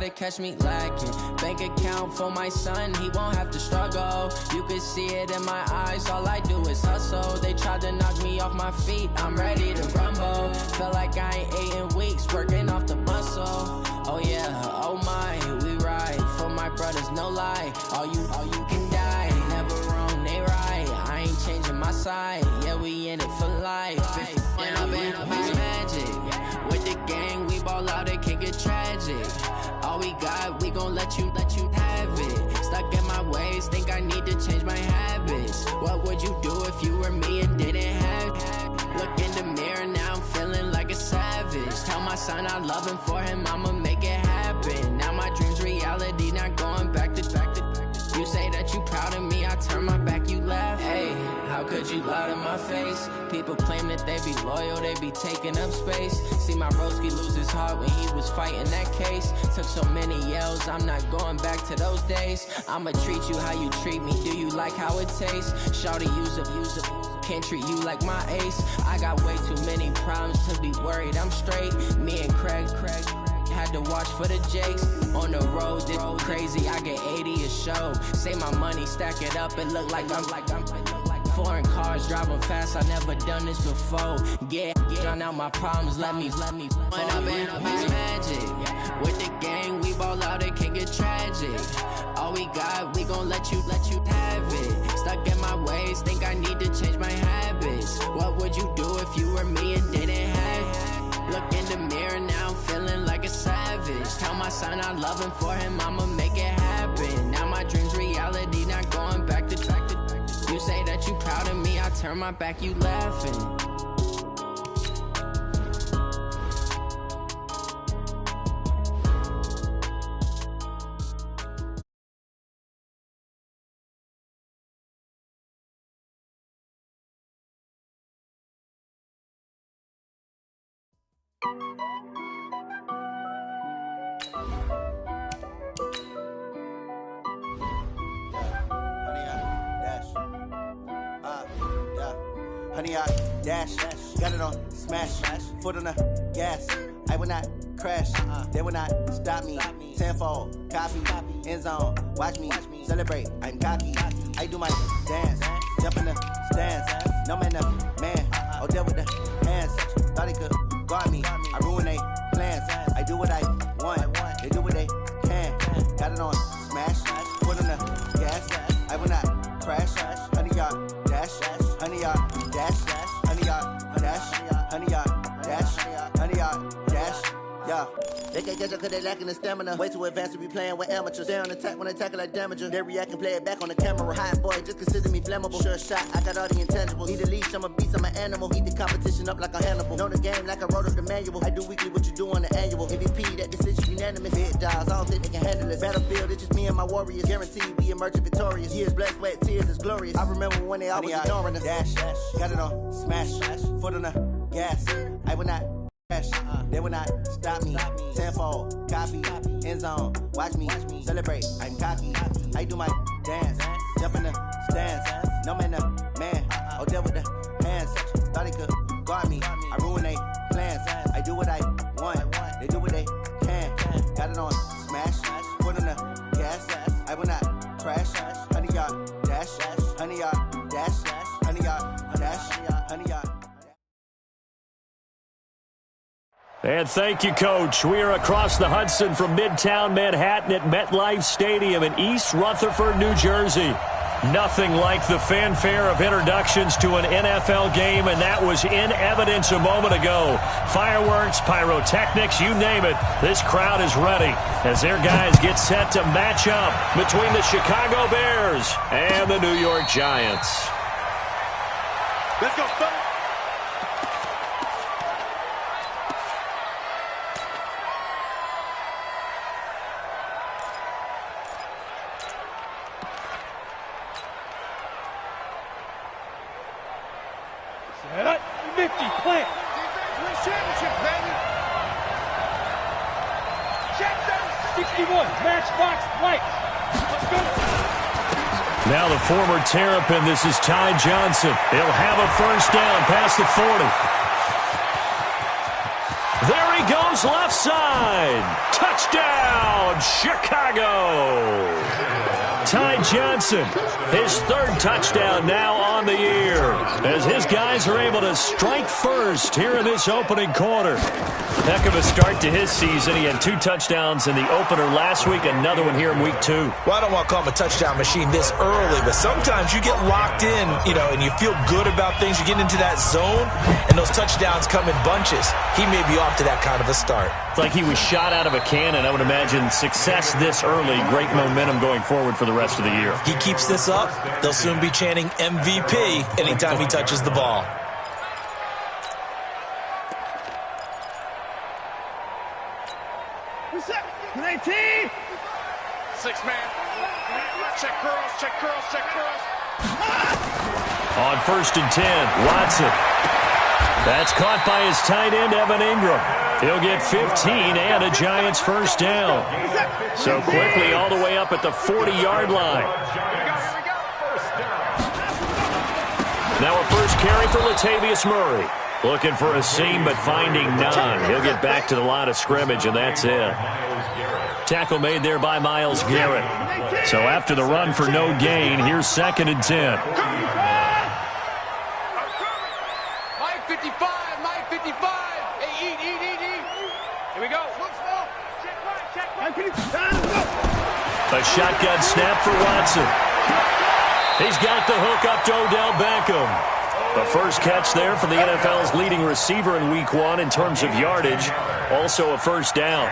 to catch me lacking. Bank account for my son, he won't have to struggle. You can see it in my eyes, all I do is hustle. They tried to knock me off my feet, I'm ready to rumble. Feel like I ain't ate in weeks, working off the muscle. Oh yeah, oh my, we ride for my brothers, no lie. All you can die, never wrong, they right. I ain't changing my side, yeah, we in it for life. And I've been magic with the gang, we ball out, it can get tragic. All we got, we gon' let you have it. Stuck in my ways, think I need to change my habits. What would you do if you were me and didn't have it? Look in the mirror, now I'm feeling like a savage. Tell my son I love him, for him I'ma make it happen. Now my dream's reality, not going back to. You say that you proud of me, I turn my back, you laugh. Hey, how could you lie to my face? People claim that they be loyal, they be taking up space. See my broski lose his heart when he was fighting that case. Took so many yells, I'm not going back to those days. I'ma treat you how you treat me, do you like how it tastes? Shawty, use up, can't treat you like my ace. I got way too many problems to be worried, I'm straight. Me and Craig had to watch for the Jakes. On the road, this crazy, I get 80 a show. Say my money, stack it up, it look like I'm foreign cars, driving fast, I never done this before. Yeah, drown out my problems, let me When I've been magic with the gang, we ball out, it can get tragic. All we got, we gon' let you have it. Stuck in my ways, think I need to change my habits. What would you do if you were me and didn't have it? Look in the mirror, now I'm feeling like a savage. Tell my son I love him, for him I'ma make it happen. Now my dream's reality, not going back to. You say that you proud of me, I turn my back, you laughing. Honey, I dash, got it on smash, foot on the gas. I will not crash, they will not stop me. Tenfold, copy, end zone, watch me celebrate. I'm cocky, I do my dance, jump in the stands. No man, oh, deal with the hands. Thought he could guard me, I ruin they plans. I do what I want, they do what they can. Got it on smash, foot on the gas. I will not crash, honey, y'all dash, honey, y'all dash, honey, y'all dash, honey, y'all dash, honey, y'all dash, yeah. They can't catch up cause they lacking the stamina. Way too advanced to be playing with amateurs. Stay on attack when I tackle like damager. They react and play it back on the camera. Hot boy, just consider me flammable. Sure shot, I got all the intangibles. Need a leash, I'm a beast, I'm an animal. Heat the competition up like a Hannibal. Know the game like I wrote up the manual. I do weekly what you do on the annual. MVP, that decision unanimous. Big jobs, I don't think they can handle it. Battlefield, it's just me and my warriors. Guaranteed we emerging victorious. Years, blood, sweat, tears, it's glorious. I remember when they always ignoring us. Dash, got it on smash, foot on the gas. I will not crash, they will not stop me. Tenfold, copy, end zone, watch me celebrate. I'm cocky, I do my dance, jump in the stands. No man, oh, deal with the hands. Thought he could guard me, I ruin they plans. I do what I want, they do what they can. Got it on smash, foot on the gas. I will not crash, honey, y'all dash, honey, y'all dash, honey, y'all dash, honey, y'all. And thank you, Coach. We are across the Hudson from Midtown Manhattan at MetLife Stadium in East Rutherford, New Jersey. Nothing like the fanfare of introductions to an NFL game, and that was in evidence a moment ago. Fireworks, pyrotechnics, you name it. This crowd is ready as their guys get set to match up between the Chicago Bears and the New York Giants. Let's go, fellas. Nifty plant. Win championship, baby. Check that. 61. Matchbox lights. Let's go. Now the former Terrapin, this is Ty Johnson. He'll have a first down past the 40. There he goes, left side. Touchdown, Chicago. Ty Johnson, his third touchdown now on the year, as his guys are able to strike first here in this opening quarter. Heck of a start to his season. He had 2 touchdowns in the opener last week, another one here in week 2. Well, I don't want to call him a touchdown machine this early, but sometimes you get locked in, and you feel good about things. You get into that zone, and those touchdowns come in bunches. He may be off to that kind of a start. It's like he was shot out of a cannon. I would imagine success this early, great momentum going forward for the rest of the year. He keeps this up, they'll soon be chanting MVP anytime he touches the ball. What's up? 19. 6-man. Check curls, check curls, check curls. On 1st and 10, Watson. That's caught by his tight end, Evan Ingram. He'll get 15 and a Giants first down. So quickly all the way up at the 40-yard line. Now a first carry for Latavius Murray. Looking for a seam, but finding none. He'll get back to the line of scrimmage, and that's it. Tackle made there by Myles Garrett. So after the run for no gain, here's 2nd and 10. Mike 55, Mike 55. Hey, eat. Here we go. A shotgun snap for Watson. He's got the hook up to Odell Beckham. The first catch there for the NFL's leading receiver in Week 1 in terms of yardage. Also a first down.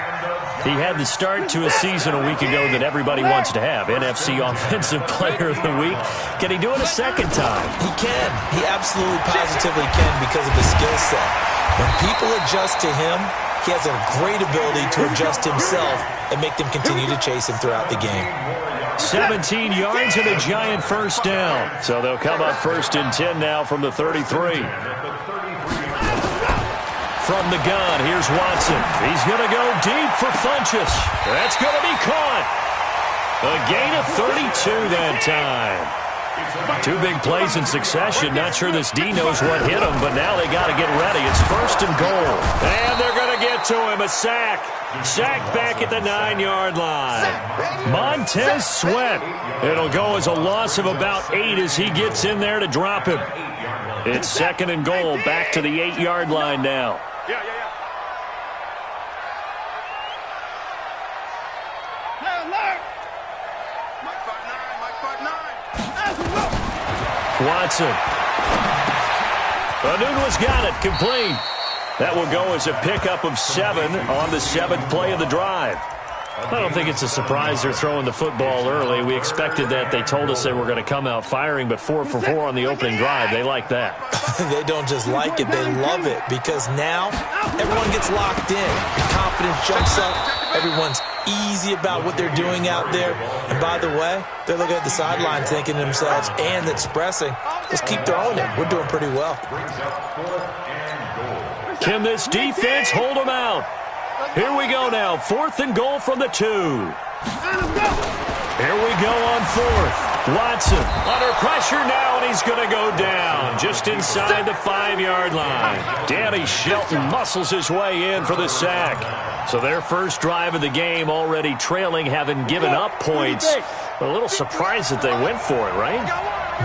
He had the start to a season a week ago that everybody wants to have. NFC Offensive Player of the Week. Can he do it a second time? He can. He absolutely positively can because of his skill set. When people adjust to him, he has a great ability to adjust himself and make them continue to chase him throughout the game. 17 yards and a Giant first down. So they'll come up 1st and 10 now from the 33. From the gun, here's Watson. He's going to go deep for Funchess. That's going to be caught. A gain of 32 that time. 2 big plays in succession. Not sure this D knows what hit him, but now they got to get ready. It's 1st and goal. And they're going to get to him. A sack. Sacked back at the 9-yard line. Montez Sweat. It'll go as a loss of about 8 as he gets in there to drop him. It's 2nd and goal. Back to the 8-yard line now. Yeah. Mike 5'9", Watson. Anunwa's got it. Complete. That will go as a pickup of 7 on the 7th play of the drive. I don't think it's a surprise they're throwing the football early. We expected that. They told us they were going to come out firing, but 4 for 4 on the opening drive. They like that. They don't just like it, they love it, because now everyone gets locked in. Confidence jumps up. Everyone's easy about what they're doing out there. And by the way, they're looking at the sideline thinking to themselves and expressing, just keep throwing it. We're doing pretty well. Can this defense hold them out? Here we go now. 4th and goal from the 2. Here we go on 4th. Watson under pressure now, and he's going to go down just inside the 5-yard line. Danny Shelton muscles his way in for the sack. So their first drive of the game already trailing, having given up points. But a little surprised that they went for it, right?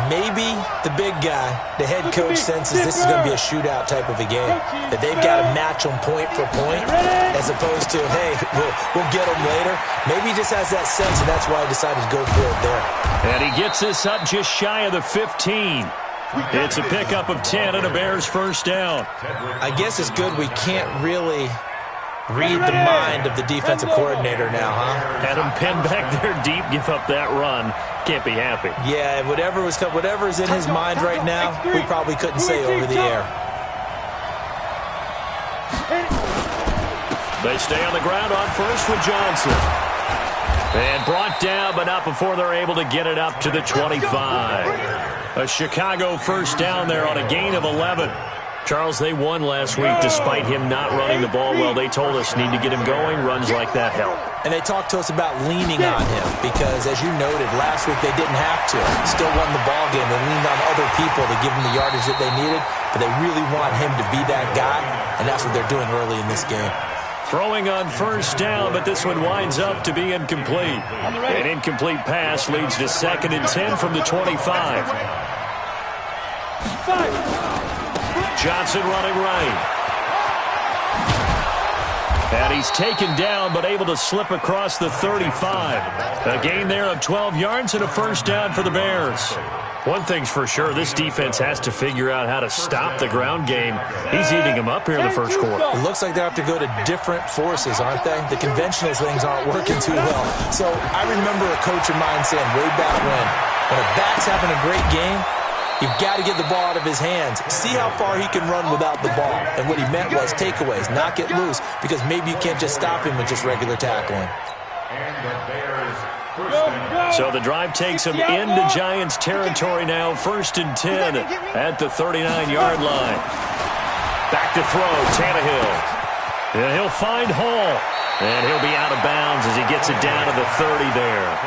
Maybe the big guy, the head coach, senses this is going to be a shootout type of a game. That they've got to match them point for point as opposed to, hey, we'll get them later. Maybe he just has that sense, and that's why he decided to go for it there. And he gets this up just shy of the 15. It's a pickup of 10 and a Bears first down. I guess it's good we can't really read the mind of the defensive coordinator now, huh? Had him pinned back there deep, give up that run. Can't be happy. Yeah, whatever is in his mind right now, we probably couldn't say over the air. They stay on the ground on first with Johnson. And brought down, but not before they're able to get it up to the 25. A Chicago first down there on a gain of 11. Charles, they won last week despite him not running the ball well. They told us need to get him going. Runs like that help. And they talked to us about leaning on him because, as you noted, last week they didn't have to. Still won the ball game. They leaned on other people to give them the yardage that they needed, but they really want him to be that guy, and that's what they're doing early in this game. Throwing on first down, but this one winds up to be incomplete. An incomplete pass leads to 2nd and 10 from the 25. Johnson running right. And he's taken down, but able to slip across the 35. A gain there of 12 yards and a first down for the Bears. One thing's for sure, this defense has to figure out how to stop the ground game. He's eating them up here in the first quarter. It looks like they have to go to different forces, aren't they? The conventional things aren't working too well. So I remember a coach of mine saying way back when a back's having a great game, you've got to get the ball out of his hands. See how far he can run without the ball. And what he meant was takeaways, not get loose, because maybe you can't just stop him with just regular tackling. So the drive takes him into Giants territory now. 1st and 10 at the 39-yard line. Back to throw, Tannehill. And he'll find Hall. And he'll be out of bounds as he gets it down to the 30 there.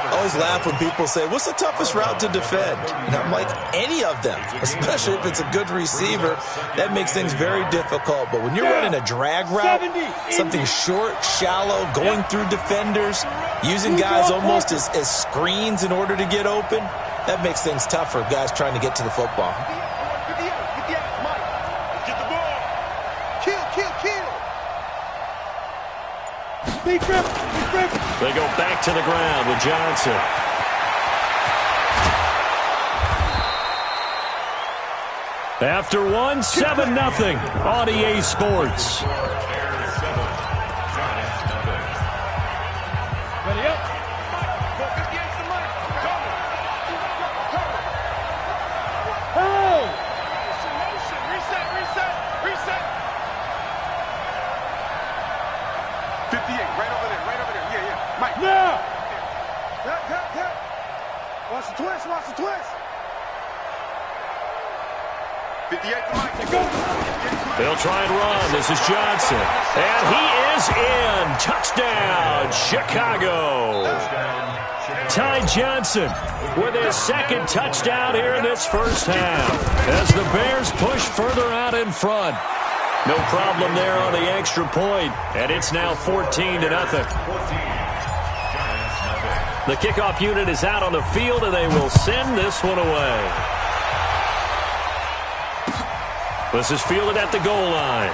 I always laugh when people say, what's the toughest route to defend? And I'm like, any of them, especially if it's a good receiver. That makes things very difficult. But when you're running a drag route, something short, shallow, going through defenders, using guys almost as screens in order to get open, that makes things tough for guys trying to get to the football. They go back to the ground with Johnson. After 7-0 on EA Sports. Ready up. Reset. 58, right over there. Yeah. Mike. Now. Watch the twist. 58 to Mike. They'll try and run. This is Johnson. And he is in. Touchdown, Chicago. Ty Johnson with his 2nd touchdown here in this first half as the Bears push further out in front. No problem there on the extra point, and it's now 14-0. The kickoff unit is out on the field, and they will send this one away. This is fielded at the goal line.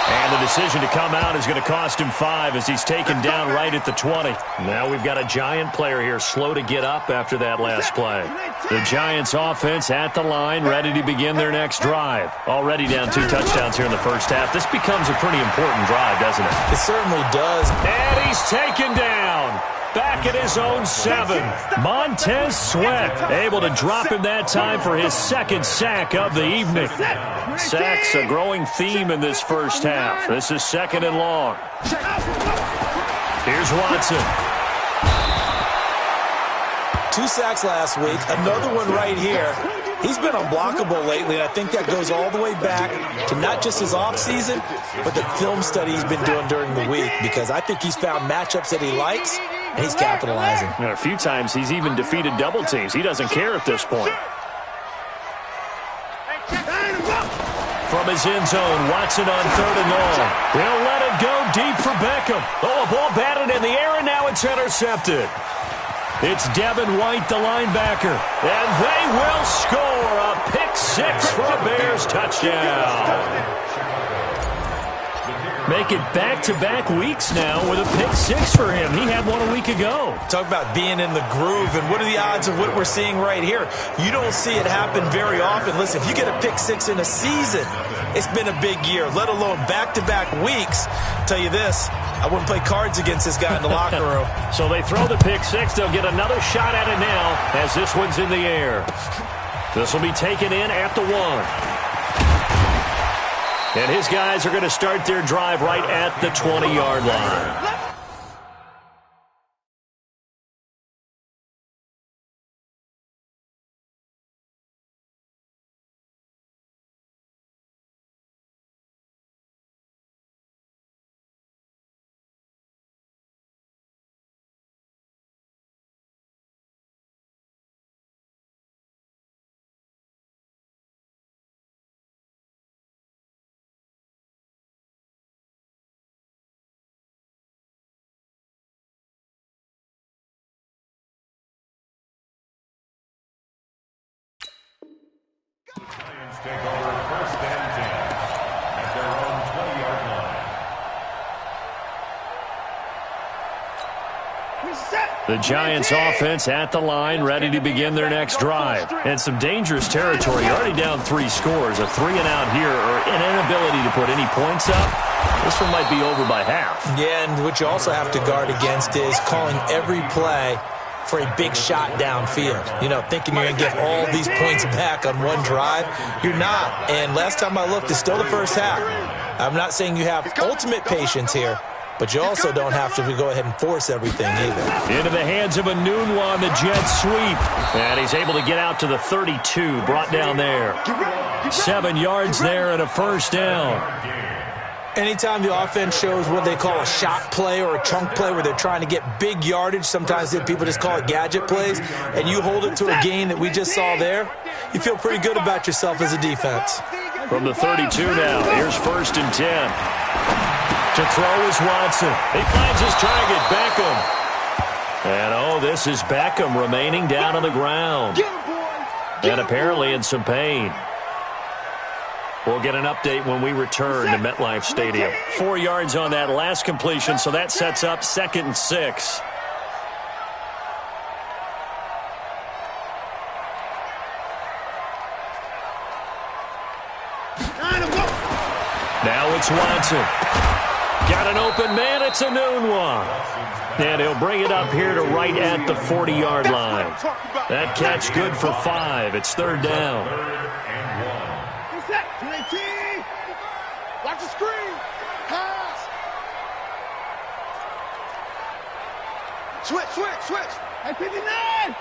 And the decision to come out is going to cost him 5 as he's taken down right at the 20. Now we've got a Giant player here slow to get up after that last play. The Giants offense at the line, ready to begin their next drive. Already down 2 touchdowns here in the first half. This becomes a pretty important drive, doesn't it? It certainly does. And he's taken down. Back at his own 7. Montez Sweat able to drop him that time for his 2nd sack of the evening. Sacks a growing theme in this first half. This is 2nd and long. Here's Watson. 2 sacks last week, another one right here. He's been unblockable lately, and I think that goes all the way back to not just his offseason, but the film study he's been doing during the week, because I think he's found matchups that he likes, and he's capitalizing. A few times he's even defeated double teams. He doesn't care at this point. From his end zone, Watson on 3rd and long. He'll let it go deep for Beckham. Oh, a ball batted in the air, and now it's intercepted. It's Devin White, the linebacker. And they will score a pick-6 for a Bears touchdown. Make it back-to-back weeks now with a pick-6 for him. He had one a week ago. Talk about being in the groove, and what are the odds of what we're seeing right here? You don't see it happen very often. Listen, if you get a pick-6 in a season, it's been a big year, let alone back-to-back weeks. I'll tell you this, I wouldn't play cards against this guy in the locker room. So they throw the pick-6. They'll get another shot at it now as this one's in the air. This will be taken in at the 1. And his guys are going to start their drive right at the 20-yard line. Take over first and 10 at their own 20-yard line. The Giants offense at the line, ready to begin their next drive. And some dangerous territory. Already down 3 scores. A 3 and out here, or an inability to put any points up. This one might be over by half. Yeah, and what you also have to guard against is calling every play for a big shot downfield. You know, thinking you're going to get all these points back on one drive. You're not. And last time I looked, it's still the first half. I'm not saying you have ultimate patience here, but you also don't have to go ahead and force everything either. Into the hands of Enunwa on the jet sweep. And he's able to get out to the 32, brought down there. 7 yards there and a first down. Anytime the offense shows what they call a shot play or a chunk play where they're trying to get big yardage, sometimes people just call it gadget plays, and you hold it to a gain that we just saw there, you feel pretty good about yourself as a defense. From the 32 now, here's first and 10. To throw is Watson. He finds his target, Beckham. And, this is Beckham remaining down on the ground. And apparently in some pain. We'll get an update when we return to MetLife Stadium. 4 yards on that last completion, so that sets up 2nd and 6. Now it's Watson. Got an open man, it's Enunwa. And he'll bring it up here to right at the 40-yard line. That catch good for 5. It's 3rd down. Watch the screen. Pass. Switch. At 59.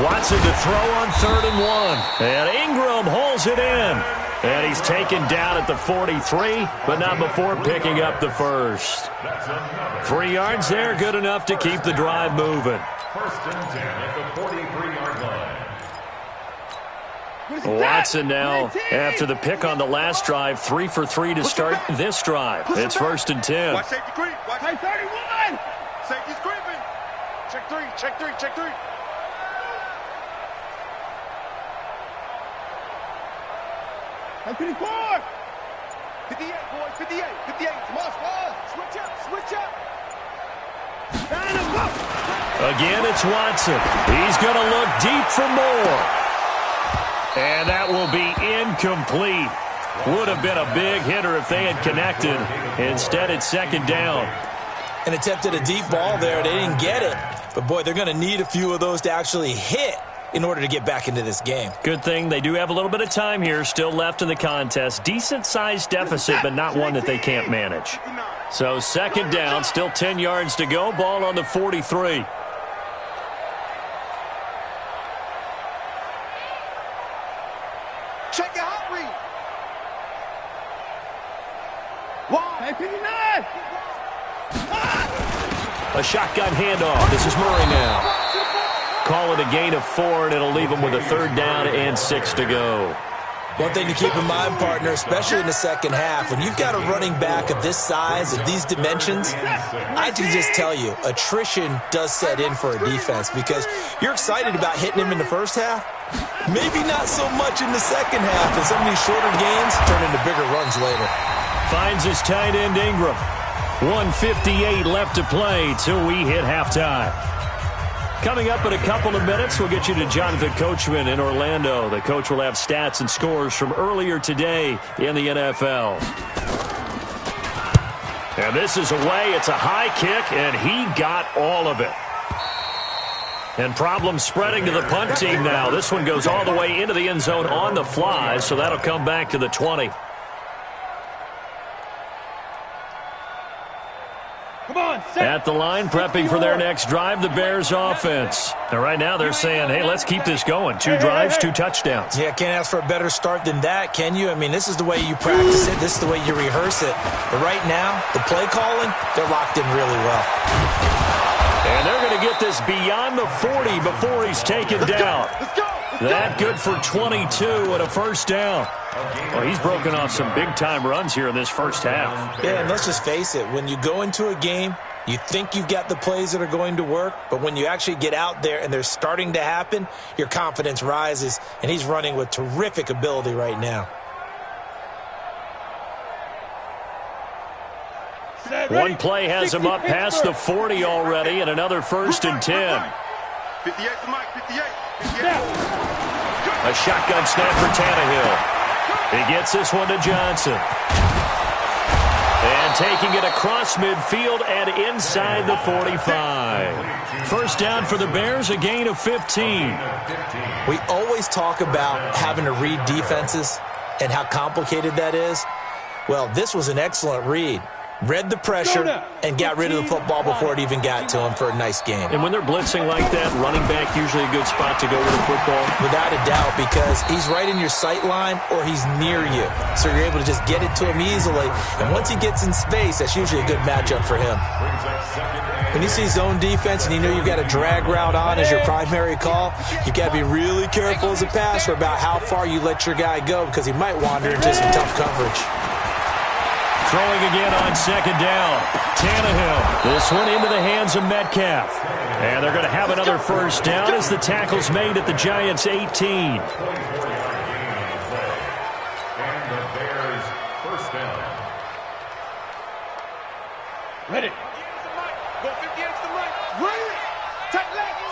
Watson to throw on 3rd and 1. And Ingram holds it in. And he's taken down at the 43, but not before picking up the first. 3 yards there, good enough to keep the drive moving. First and 10 at the 43-yard line. Watson now, after the pick on the last drive, 3 for 3 to start this drive. It's 1st and 10. Watch safety creep. Watch 31. Safety's creeping. Check 3. 54. 58, boys. 58. Come on, squad. Switch up. Again, it's Watson. He's going to look deep for more. And that will be incomplete. Would have been a big hitter if they had connected. Instead, it's 2nd down. And attempted a deep ball there. They didn't get it. But, boy, they're going to need a few of those to actually hit in order to get back into this game. Good thing they do have a little bit of time here still left in the contest. Decent-sized deficit, but not one that they can't manage. So 2nd down, still 10 yards to go. Ball on the 43. Check your hot read. 59. A shotgun handoff. This is Murray now. Call it a gain of 4, and it'll leave them with a 3rd down and 6 to go. One thing to keep in mind, partner, especially in the second half, when you've got a running back of this size, of these dimensions, I can just tell you, attrition does set in for a defense because you're excited about hitting him in the first half. Maybe not so much in the second half, and some of these shorter gains turn into bigger runs later. Finds his tight end Ingram. 1:58 left to play till we hit halftime. Coming up in a couple of minutes, we'll get you to Jonathan Coachman in Orlando. The coach will have stats and scores from earlier today in the NFL. And this is away. It's a high kick, and he got all of it. And problems spreading to the punt team now. This one goes all the way into the end zone on the fly, so that'll come back to the 20. At the line, prepping for their next drive, the Bears offense. And right now they're saying, hey, let's keep this going. 2 drives, 2 touchdowns. Yeah, can't ask for a better start than that, can you? I mean, this is the way you practice it. This is the way you rehearse it. But right now, the play calling, they're locked in really well. And they're going to get this beyond the 40 before he's taken down. That good for 22 and a first down. Well, he's broken off some big-time runs here in this first half. Yeah, and let's just face it. When you go into a game You think you've got the plays that are going to work, but when you actually get out there and they're starting to happen, your confidence rises, and he's running with terrific ability right now. One play has him up past the 40 already, and another 1st and 10. 58 to Mike, 58. A shotgun snap for Tannehill. He gets this one to Johnson. And taking it across midfield and inside the 45. 1st down for the Bears, a gain of 15. We always talk about having to read defenses and how complicated that is. Well, this was an excellent read. Read the pressure and got rid of the football before it even got to him for a nice game. And when they're blitzing like that, running back usually a good spot to go with the football? Without a doubt, because he's right in your sight line or he's near you. So you're able to just get it to him easily. And once he gets in space, that's usually a good matchup for him. When you see zone defense and you know you've got a drag route on as your primary call, you've got to be really careful as a passer about how far you let your guy go because he might wander into some tough coverage. Throwing again on 2nd down. Tannehill. This one into the hands of Metcalf. And they're going to have another 1st down as the tackle's made at the Giants' 18. And the Bears' 1st down. Ready. Go 58 to the right. Right. Tight left.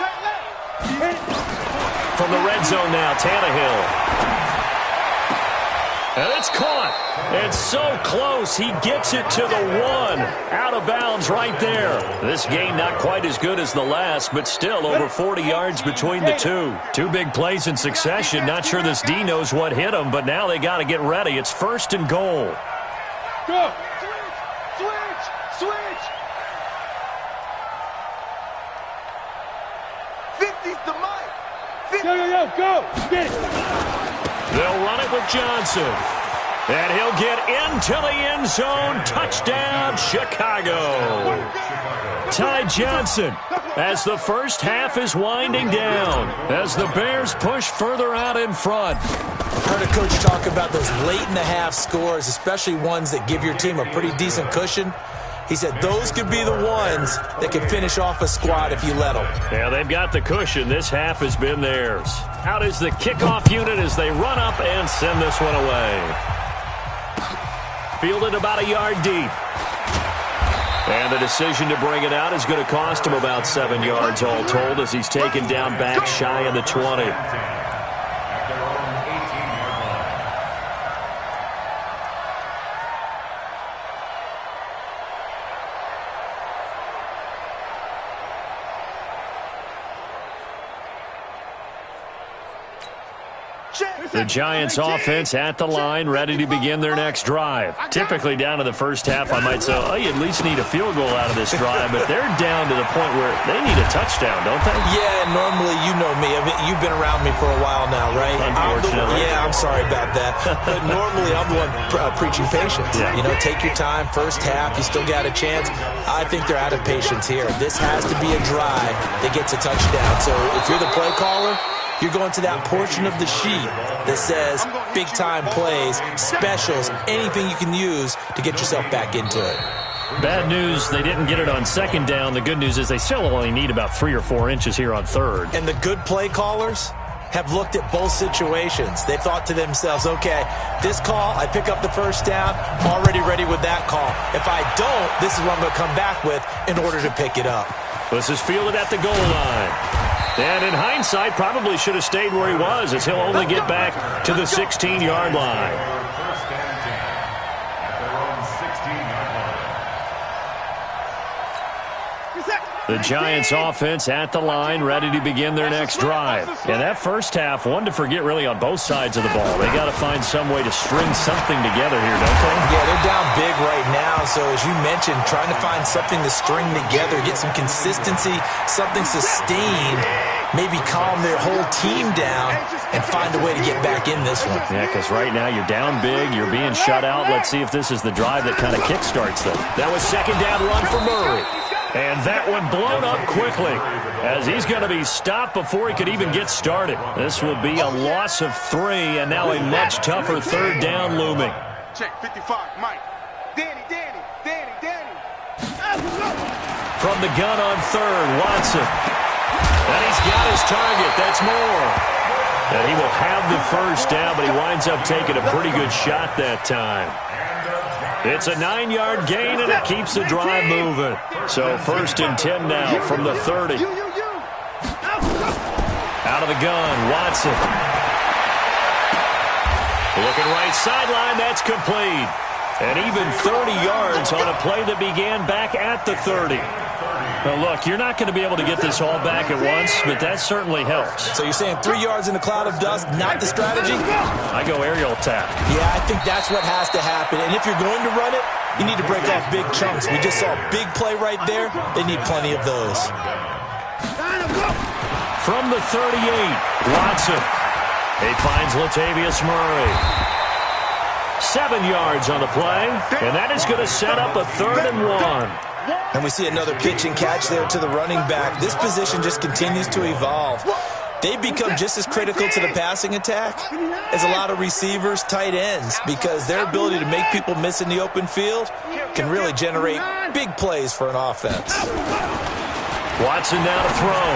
From the red zone now, Tannehill. And it's caught. It's so close. He gets it to the 1. Out of bounds right there. This game not quite as good as the last, but still over 40 yards between the two. 2 big plays in succession. Not sure this D knows what hit him, but now they got to get ready. It's 1st and goal. Go. Switch. 50's the Mike. 50. Go. Get it. They'll run it with Johnson. And he'll get into the end zone. Touchdown, Chicago. Ty Johnson as the first half is winding down. As the Bears push further out in front. I've heard a coach talk about those late-in-the-half scores, especially ones that give your team a pretty decent cushion. He said those could be the ones that can finish off a squad if you let them. Yeah, they've got the cushion. This half has been theirs. Out is the kickoff unit as they run up and send this one away. Fielded about a yard deep. And the decision to bring it out is going to cost him about 7 yards all told as he's taken down back shy of the 20. The Giants offense at the line, ready to begin their next drive. Typically down to the first half, I might say, oh, you at least need a field goal out of this drive, but they're down to the point where they need a touchdown, don't they? Yeah, normally, you know me. I mean, you've been around me for a while now, right? Unfortunately. I'm sorry about that. But normally, I'm the one preaching patience. Yeah. You know, take your time. First half, you still got a chance. I think they're out of patience here. This has to be a drive that gets a touchdown. So if you're the play caller, you're going to that portion of the sheet that says big-time plays, specials, anything you can use to get yourself back into it. Bad news, they didn't get it on 2nd down. The good news is they still only need about 3 or 4 inches here on 3rd. And the good play callers have looked at both situations. They thought to themselves, okay, this call, I pick up the 1st down, already ready with that call. If I don't, this is what I'm going to come back with in order to pick it up. This is fielded at the goal line. And in hindsight, probably should have stayed where he was as he'll only get back to the 16-yard line. The Giants offense at the line, ready to begin their next drive. And that first half, one to forget really on both sides of the ball. They got to find some way to string something together here, don't they? Yeah, they're down big right now. So as you mentioned, trying to find something to string together, get some consistency, something sustained, maybe calm their whole team down and find a way to get back in this one. Yeah, because right now you're down big, you're being shut out. Let's see if this is the drive that kind of kickstarts them. That was 2nd down run for Murray. And that one blown up quickly as he's going to be stopped before he could even get started. This will be a loss of 3 and now a much tougher 3rd down looming. Check 55, Mike. Danny. From the gun on third, Watson. And he's got his target. That's more. And he will have the first down, but he winds up taking a pretty good shot that time. It's a 9-yard gain, and it keeps the drive moving. So 1st and 10 now from the 30. Out of the gun, Watson. Looking right sideline, that's complete. And even 30 yards on a play that began back at the 30. Now, look, you're not going to be able to get this all back at once, but that certainly helps. So you're saying 3 yards in a cloud of dust, not the strategy? I go aerial attack. Yeah, I think that's what has to happen. And if you're going to run it, you need to break off big chunks. We just saw a big play right there. They need plenty of those. From the 38, Watson. He finds Latavius Murray. 7 yards on the play, and that is going to set up a 3rd and 1. And we see another pitch and catch there to the running back. This position just continues to evolve. They become just as critical to the passing attack as a lot of receivers, tight ends, because their ability to make people miss in the open field can really generate big plays for an offense. Watson now to throw.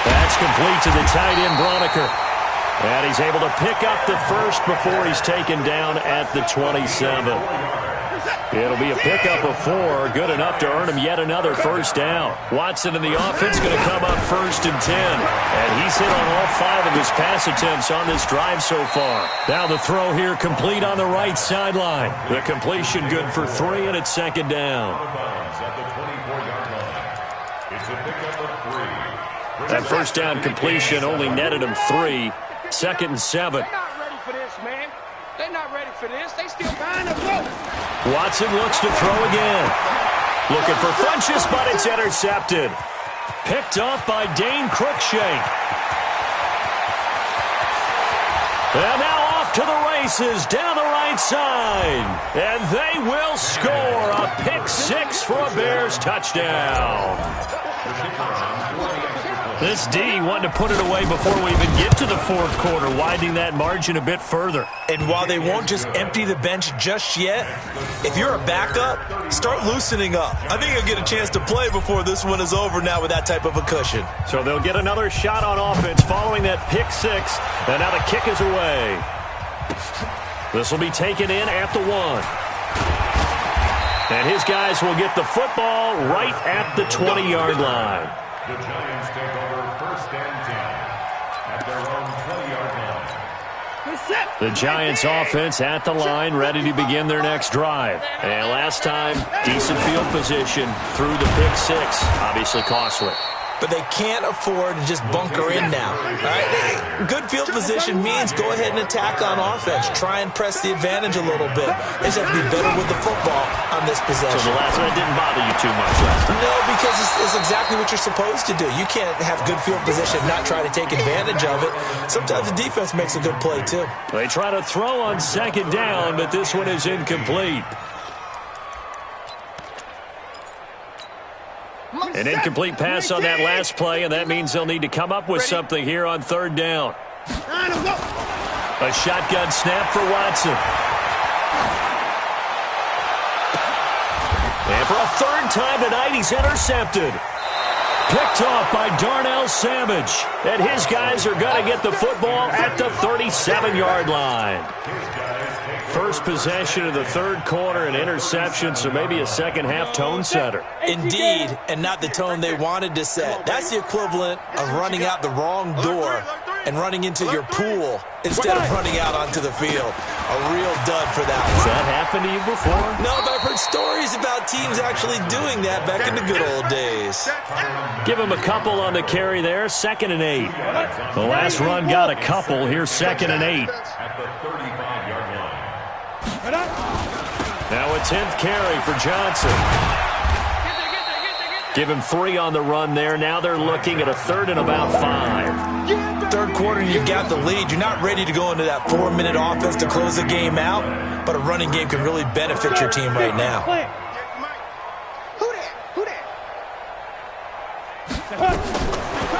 That's complete to the tight end, Broniker. And he's able to pick up the first before he's taken down at the 27. It'll be a pickup of 4, good enough to earn him yet another first down. Watson in the offense going to come up 1st and 10. And he's hit on all 5 of his pass attempts on this drive so far. Now the throw here complete on the right sideline. The completion good for 3, and it's 2nd down. That first down completion only netted him 3. 2nd and 7. They're not ready for this, man. They're not ready for this. They still behind the boat. Watson looks to throw again. Looking for Funchess, but it's intercepted. Picked off by Dane Cruikshank. And now off to the races down the right side. And they will score a pick-6 for a Bears touchdown. This D wanted to put it away before we even get to the 4th quarter, widening that margin a bit further. And while they won't just empty the bench just yet, if you're a backup, start loosening up. I think you'll get a chance to play before this one is over now with that type of a cushion. So they'll get another shot on offense following that pick-6, and now the kick is away. This will be taken in at the 1. And his guys will get the football right at the 20-yard line. The Giants take over 1st and 10 at their own 20-yard line. The Giants offense at the line, ready to begin their next drive. And last time, decent field position through the pick-6, obviously costly. But they can't afford to just bunker in now. All right? Good field position means go ahead and attack on offense. Try and press the advantage a little bit. They just have to be better with the football on this possession. So the last one didn't bother you too much last time? No, because it's exactly what you're supposed to do. You can't have good field position and not try to take advantage of it. Sometimes the defense makes a good play, too. They try to throw on 2nd down, but this one is incomplete. An incomplete pass on that last play, and that means they'll need to come up with something here on 3rd down. A shotgun snap for Watson. And for a 3rd time tonight, he's intercepted. Picked off by Darnell Savage. And his guys are going to get the football at the 37-yard line. First possession of the 3rd quarter, an interception, so maybe a second-half tone setter. Indeed, and not the tone they wanted to set. That's the equivalent of running out the wrong door and running into your pool instead of running out onto the field. A real dud for that one. Has that happened to you before? No, but I've heard stories about teams actually doing that back in the good old days. Give him a couple on the carry there, 2nd and 8. The last run got a couple. Here's 2nd and 8. At the 35-yard line. Now a 10th carry for Johnson. Give him 3 on the run there. Now they're looking at a 3rd and about 5. 3rd quarter, and you've got the lead. You're not ready to go into that 4-minute offense to close the game out, but a running game can really benefit your team right now.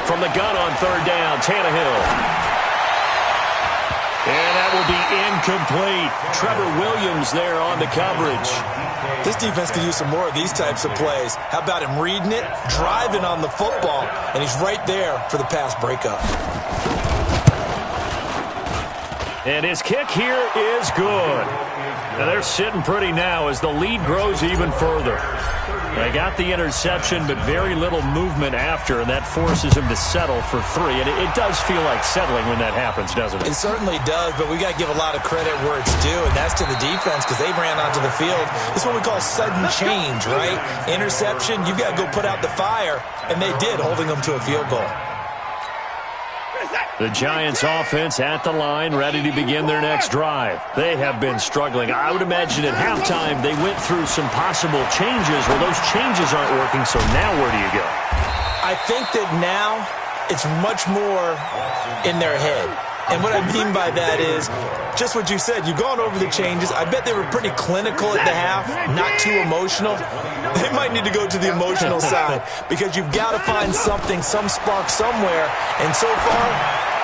From the gun on 3rd down, Tannehill. And that will be incomplete. Trevor Williams there on the coverage. This defense could use some more of these types of plays. How about him reading it, driving on the football, and he's right there for the pass breakup. And his kick here is good. Now they're sitting pretty now as the lead grows even further. They got the interception, but very little movement after, and that forces him to settle for 3. And it does feel like settling when that happens, doesn't it? It certainly does, but we got to give a lot of credit where it's due, and that's to the defense because they ran onto the field. This is what we call sudden change, right? Interception, you've got to go put out the fire, and they did, holding them to a field goal. The Giants offense at the line, ready to begin their next drive. They have been struggling. I would imagine at halftime they went through some possible changes. Well, those changes aren't working, so now where do you go? I think that now it's much more in their head. And what I mean by that is just what you said. You've gone over the changes. I bet they were pretty clinical at the half, not too emotional. They might need to go to the emotional side because you've got to find something, some spark somewhere. And so far,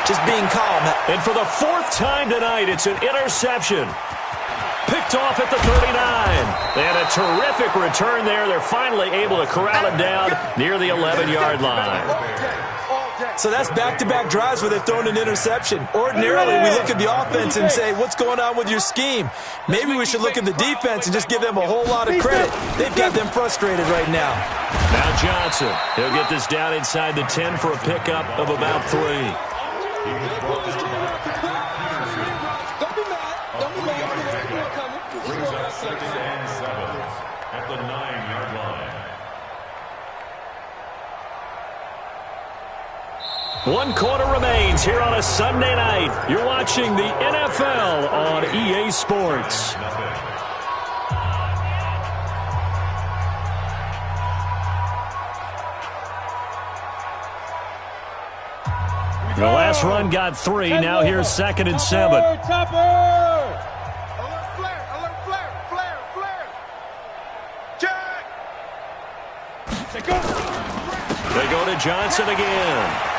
just being calm. And for the 4th time tonight, it's an interception. Picked off at the 39. And a terrific return there. They're finally able to corral him down near the 11-yard line. So that's back-to-back drives where they're throwing an interception. Ordinarily, we look at the offense and say, what's going on with your scheme? Maybe we should look at the defense and just give them a whole lot of credit. They've got them frustrated right now. Now Johnson. He'll get this down inside the 10 for a pickup of about 3. Don't be mad. Don't be mad. Brings up 6th and 7 at the 9-yard line. 1 quarter remains here on a Sunday night. You're watching the NFL on EA Sports. The last run got 3. Now here's 2nd and 7. Topper! Alert flare! Alert flare! Flare! Flare! Check! They go to Johnson again.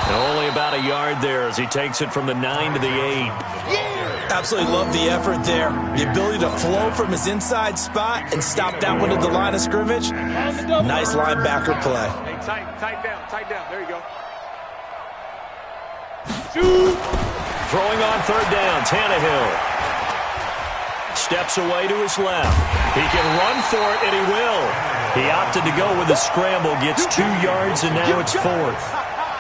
And only about a yard there as he takes it from the 9 to the 8. Absolutely love the effort there. The ability to flow from his inside spot and stop that one at the line of scrimmage. Nice linebacker play. Hey, tight down. There you go. Shoot! Throwing on 3rd down, Tannehill. Steps away to his left. He can run for it, and he will. He opted to go with a scramble, gets 2 yards, and now it's 4th.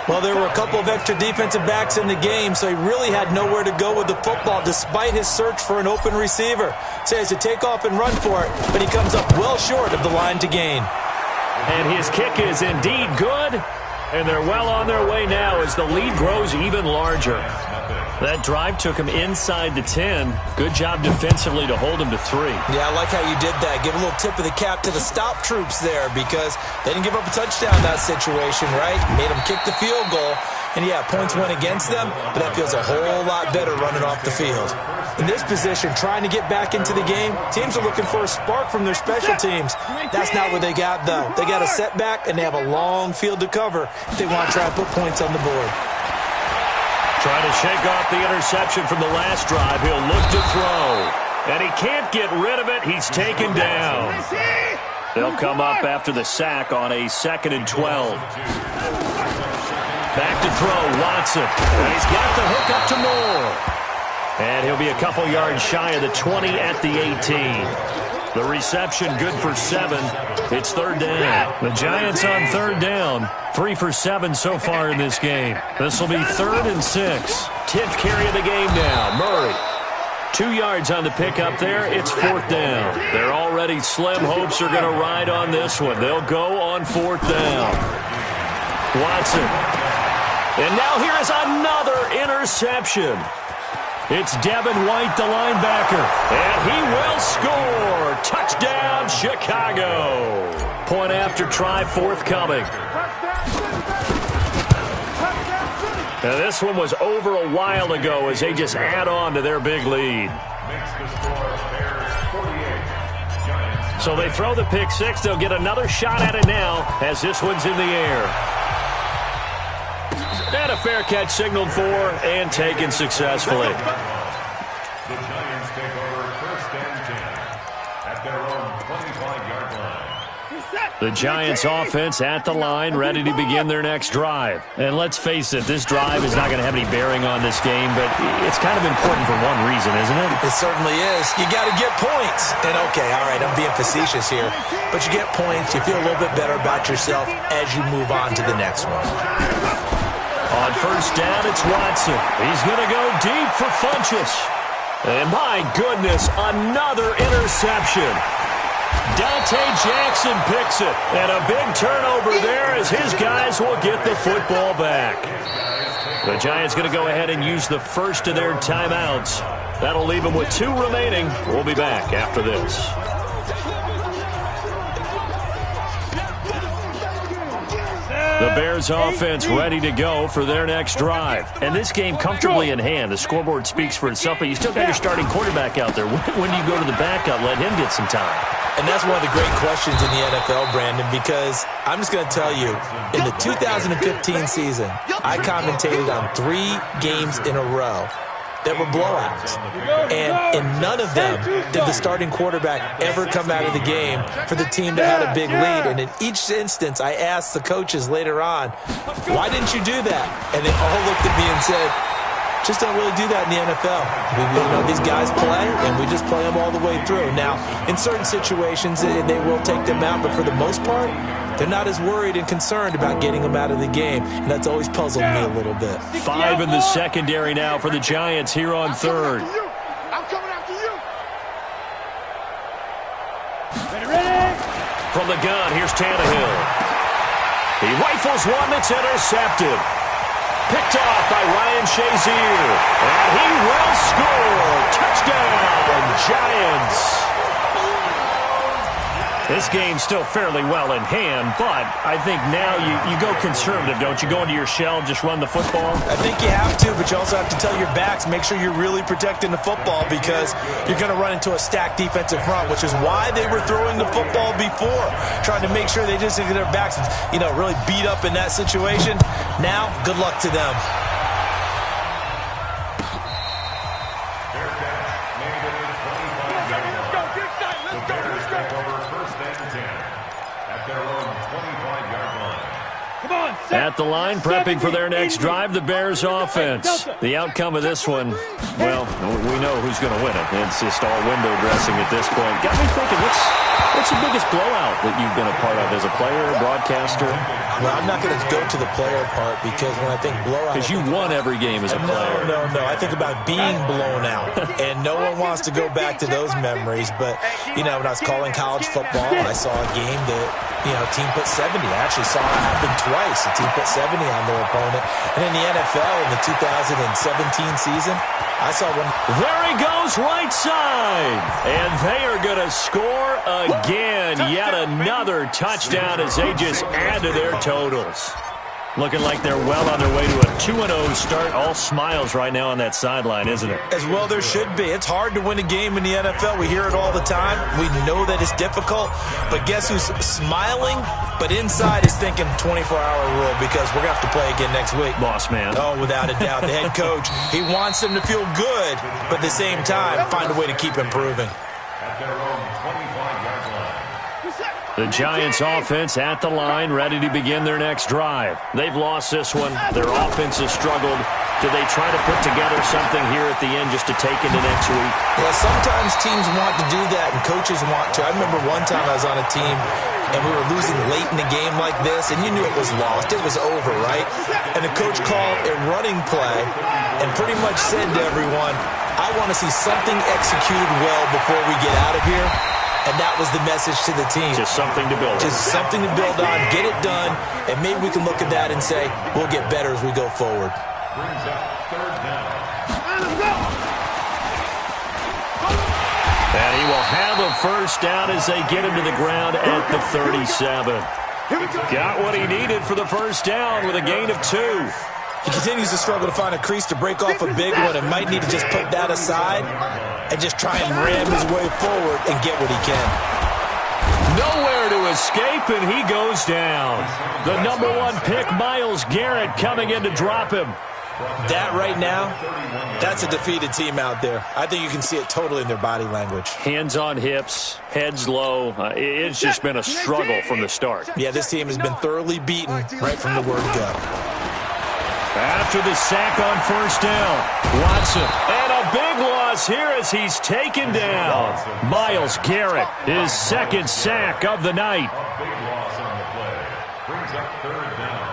Well, there were a couple of extra defensive backs in the game, so he really had nowhere to go with the football despite his search for an open receiver. So he has to take off and run for it, but he comes up well short of the line to gain. And his kick is indeed good, and they're well on their way now as the lead grows even larger. That drive took him inside the 10. Good job defensively to hold him to 3. Yeah, I like how you did that. Give a little tip of the cap to the stop troops there because they didn't give up a touchdown in that situation, right? Made them kick the field goal. And, yeah, points went against them, but that feels a whole lot better running off the field. In this position, trying to get back into the game, teams are looking for a spark from their special teams. That's not what they got, though. They got a setback, and they have a long field to cover if they want to try to put points on the board. Trying to shake off the interception from the last drive. He'll look to throw. And he can't get rid of it. He's taken down. They'll come up after the sack on a 2nd and 12. Back to throw, Watson. And he's got the hook up to Moore. And he'll be a couple yards shy of the 20 at the 18. The reception good for 7. It's 3rd down. The Giants on 3rd down. 3 for 7 so far in this game. This will be 3rd and 6. 10th carry of the game now. Murray. 2 yards on the pickup there. It's 4th down. They're already slim hopes are going to ride on this one. They'll go on 4th down. Watson. And now here is another interception. It's Devin White, the linebacker. And he will score. Touchdown, Chicago. Point after try forthcoming. Now this one was over a while ago as they just add on to their big lead. So they throw the pick 6. They'll get another shot at it now as this one's in the air. And a fair catch signaled for and taken successfully. The Giants take over first and 10 at their own 25-yard line. The Giants offense at the line, ready to begin their next drive. And let's face it, this drive is not going to have any bearing on this game, but it's kind of important for one reason, isn't it? It certainly is. You got to get points. And okay, all right, I'm being facetious here, but you get points, you feel a little bit better about yourself as you move on to the next one. On first down, it's Watson. He's going to go deep for Funchess. And my goodness, another interception. Dante Jackson picks it. And a big turnover there as his guys will get the football back. The Giants going to go ahead and use the first of their timeouts. That'll leave them with 2 remaining. We'll be back after this. The Bears offense ready to go for their next drive. And this game comfortably in hand. The scoreboard speaks for itself, but you still got your starting quarterback out there. When do you go to the backup, let him get some time? And that's one of the great questions in the NFL, Brandon, because I'm just going to tell you, in the 2015 season, I commentated on 3 games in a row that were blowouts. And in none of them did the starting quarterback ever come out of the game for the team that had a big lead. And in each instance, I asked the coaches later on, why didn't you do that? And they all looked at me and said, just don't really do that in the NFL. These guys play, and we just play them all the way through. Now, in certain situations, they will take them out, but for the most part, they're not as worried and concerned about getting them out of the game, and that's always puzzled me a little bit. 5 in the secondary now for the Giants here on third. I'm coming after you. Ready? From the gun, here's Tannehill. He rifles one that's intercepted. Picked off by Ryan Shazier. And he will score. Touchdown, Giants. This game's still fairly well in hand, but I think now you go conservative, don't you? Go into your shell, just run the football? I think you have to, but you also have to tell your backs, make sure you're really protecting the football because you're going to run into a stacked defensive front, which is why they were throwing the football before, trying to make sure they just get their backs, really beat up in that situation. Now, good luck to them. At the line, prepping for their next drive, the Bears offense. The outcome of this one, well, we know who's going to win it. It's just all window dressing at this point. Got me thinking, what's the biggest blowout that you've been a part of as a player, broadcaster? Well, I'm not going to go to the player part because when I think blowout... Because you won every game as a player. No. I think about being blown out. And no one wants to go back to those memories. But, when I was calling college football, I saw a game that, a team put 70. I actually saw it happen twice. A team put 70 on their opponent. And in the NFL, in the 2017 season, I saw one. There he goes, right side. And they are going to score again. Yet another touchdown as they just add to their totals. Looking like they're well on their way to a 2-0 start. All smiles right now on that sideline, isn't it? As well there should be. It's hard to win a game in the NFL. We hear it all the time. We know that it's difficult. But guess who's smiling? But inside is thinking 24-hour rule because we're going to have to play again next week. Boss man. Oh, without a doubt. The head coach, he wants them to feel good, but at the same time, find a way to keep improving. At their own 25-yard line. The Giants offense at the line, ready to begin their next drive. They've lost this one. Their offense has struggled. Do they try to put together something here at the end just to take into next week? Yeah, sometimes teams want to do that and coaches want to. I remember one time I was on a team and we were losing late in the game like this, and you knew it was lost. It was over, right? And the coach called a running play and pretty much said to everyone, I want to see something executed well before we get out of here. And that was the message to the team. Just something to build on. Just something to build on, get it done, and maybe we can look at that and say, we'll get better as we go forward. Brings up third down. And he will have a first down as they get him to the ground at the 37. Got what he needed for the first down with a gain of 2. He continues to struggle to find a crease to break off a big one and might need to just put that aside and just try and ram his way forward and get what he can. Nowhere to escape, and he goes down. The #1 pick, Myles Garrett, coming in to drop him. That right now, that's a defeated team out there. I think you can see it totally in their body language. Hands on hips, heads low. It's just been a struggle from the start. Yeah, this team has been thoroughly beaten right from the word go. After the sack on first down, Watson. And a big loss here as he's taken down. Myles Garrett, his second sack of the night. A big loss on the play. Brings up third down.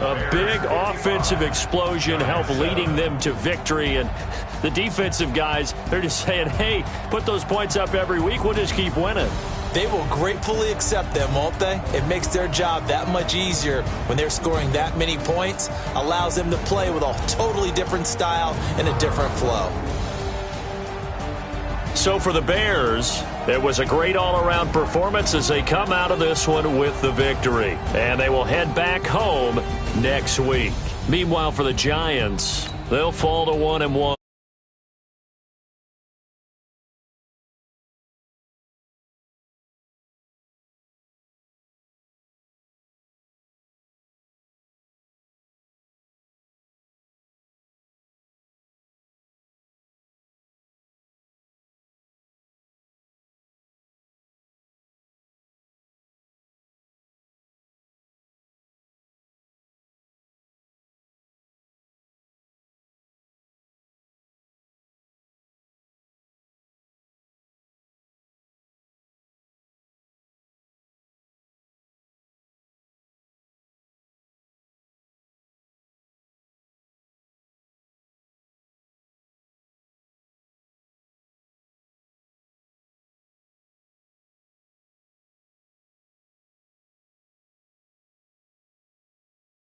A big offensive explosion helped leading them to victory. And the defensive guys, they're just saying, hey, put those points up every week. We'll just keep winning. They will gratefully accept them, won't they? It makes their job that much easier when they're scoring that many points. Allows them to play with a totally different style and a different flow. So for the Bears, it was a great all-around performance as they come out of this one with the victory. And they will head back home next week. Meanwhile, for the Giants, they'll fall to 1-1.